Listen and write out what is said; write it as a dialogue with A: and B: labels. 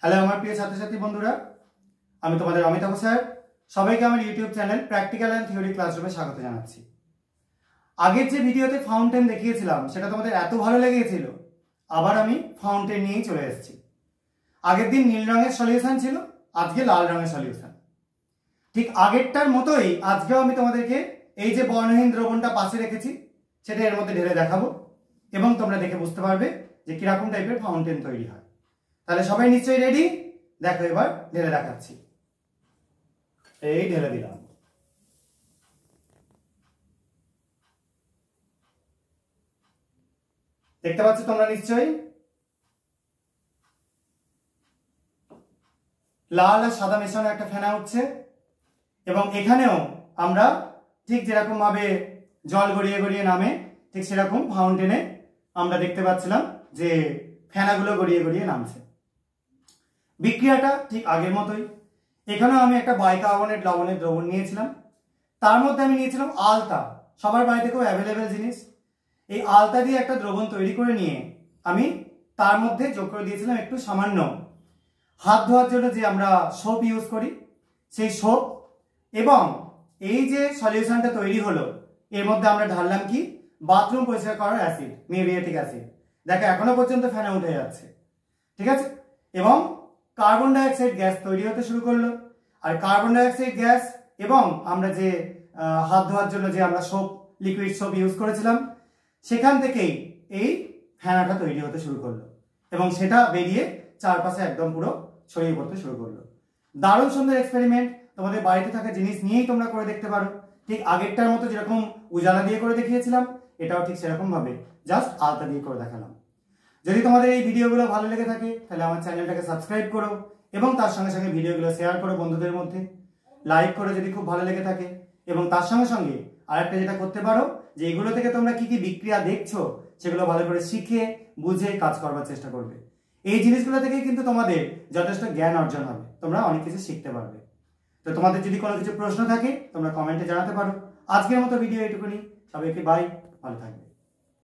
A: Hello আমার প্রিয় ছাত্রছাত্রী বন্ধুরা, আমি তোমাদের অমিতাভ স্যার। সবাইকে আমার YouTube channel practical and theory ক্লাসরুমে স্বাগত জানাচ্ছি। আগের যে ভিডিওতে ফাউন্টেন দেখিয়েছিলাম সেটা তোমাদের এত ভালো লেগেছিল, আবার আমি ফাউন্টেন নিয়েই চলে এসেছি। আগের দিন নীল রঙের সলিউশন ছিল, আজকে লাল রঙের সলিউশন। ঠিক আগেরটার মতোই আজকেও আমি তোমাদেরকে এই যে বর্ণহীন দ্রবণটা পাশে রেখেছি সেটা এর মধ্যে ঢেলে দেখাবো এবং তোমরা দেখে বুঝতে পারবে যে কিরকম টাইপের ফাউন্টেন তৈরি হয়। তাহলে সবাই নিশ্চয়ই রেডি? দেখো এবার ঢেলে দেখাচ্ছি। এই ঢেলে দিলাম। দেখতে পাচ্ছ তোমরা নিশ্চয়ই লাল আর সাদা মেশানো একটা ফেনা উঠছে এবং এখানেও আমরা ঠিক যেরকম ভাবে জল গড়িয়ে গড়িয়ে নামে ঠিক সেরকম ফাউন্টেনে আমরা দেখতে পাচ্ছিলাম যে ফেনাগুলো গড়িয়ে গড়িয়ে নামছে। বিক্রিয়াটা ঠিক আগের মতোই। এখানেও আমি একটা বাইকার্বনেট লবণের দ্রবণ নিয়েছিলাম, তার মধ্যে আমি নিয়েছিলাম আলতা। সবার বাড়িতে খুব অ্যাভেলেবেল জিনিস। এই আলতা দিয়ে একটা দ্রবণ তৈরি করে নিয়ে আমি তার মধ্যে যোগ করে দিয়েছিলাম একটু সামান্য হাত ধোয়ার জন্য যে আমরা সোপ ইউজ করি সেই সোপ, এবং এই যে সলিউশনটা তৈরি হলো এর মধ্যে আমরা ঢাললাম কি বাথরুম পরিষ্কার করার অ্যাসিড, মিউরিয়েটিক অ্যাসিড। দেখো এখনো পর্যন্ত ফেনা উঠে যাচ্ছে, ঠিক আছে। এবং কার্বন ডাইঅক্সাইড গ্যাস তৈরি হতে শুরু করলো, আর কার্বন ডাইঅক্সাইড গ্যাস এবং আমরা যে হাত ধোয়ার জন্য যে আমরা সোপ, লিকুইড সোপ ইউজ করেছিলাম সেখান থেকেই এই ফেনাটা তৈরি হতে শুরু করলো এবং সেটা বেরিয়ে চারপাশে একদম পুরো ছড়িয়ে পড়তে শুরু করলো। দারুণ সুন্দর এক্সপেরিমেন্ট, তোমাদের বাড়িতে থাকা জিনিস নিয়েই তোমরা করে দেখতে পারো। ঠিক আগেরটার মতো যেরকম উজালা দিয়ে করে দেখিয়েছিলাম এটাও ঠিক সেরকম ভাবে জাস্ট আলতা দিয়ে করে দেখালাম। যদি তোমাদের এই ভিডিওগুলো ভালো লেগে থাকে তাহলে আমার চ্যানেলটাকে সাবস্ক্রাইব করো এবং তার সঙ্গে সঙ্গে ভিডিওগুলো শেয়ার করো বন্ধুদের মধ্যে, লাইক করো যদি খুব ভালো লেগে থাকে। এবং তার সঙ্গে সঙ্গে আরেকটা যেটা করতে পারো যে এগুলো থেকে তোমরা কি কি বিক্রিয়া দেখছো সেগুলো ভালো করে শিখে বুঝে কাজ করবার চেষ্টা করবে। এই জিনিসগুলো থেকে কিন্তু তোমাদের যথেষ্ট জ্ঞান অর্জন হবে, তোমরা অনেক কিছু শিখতে পারবে। তো তোমাদের যদি কোনো কিছু প্রশ্ন থাকে তোমরা কমেন্টে জানাতে পারো। আজকের মতো ভিডিও এটুকুনি, সবাইকে বাই, ভালো থাকবে।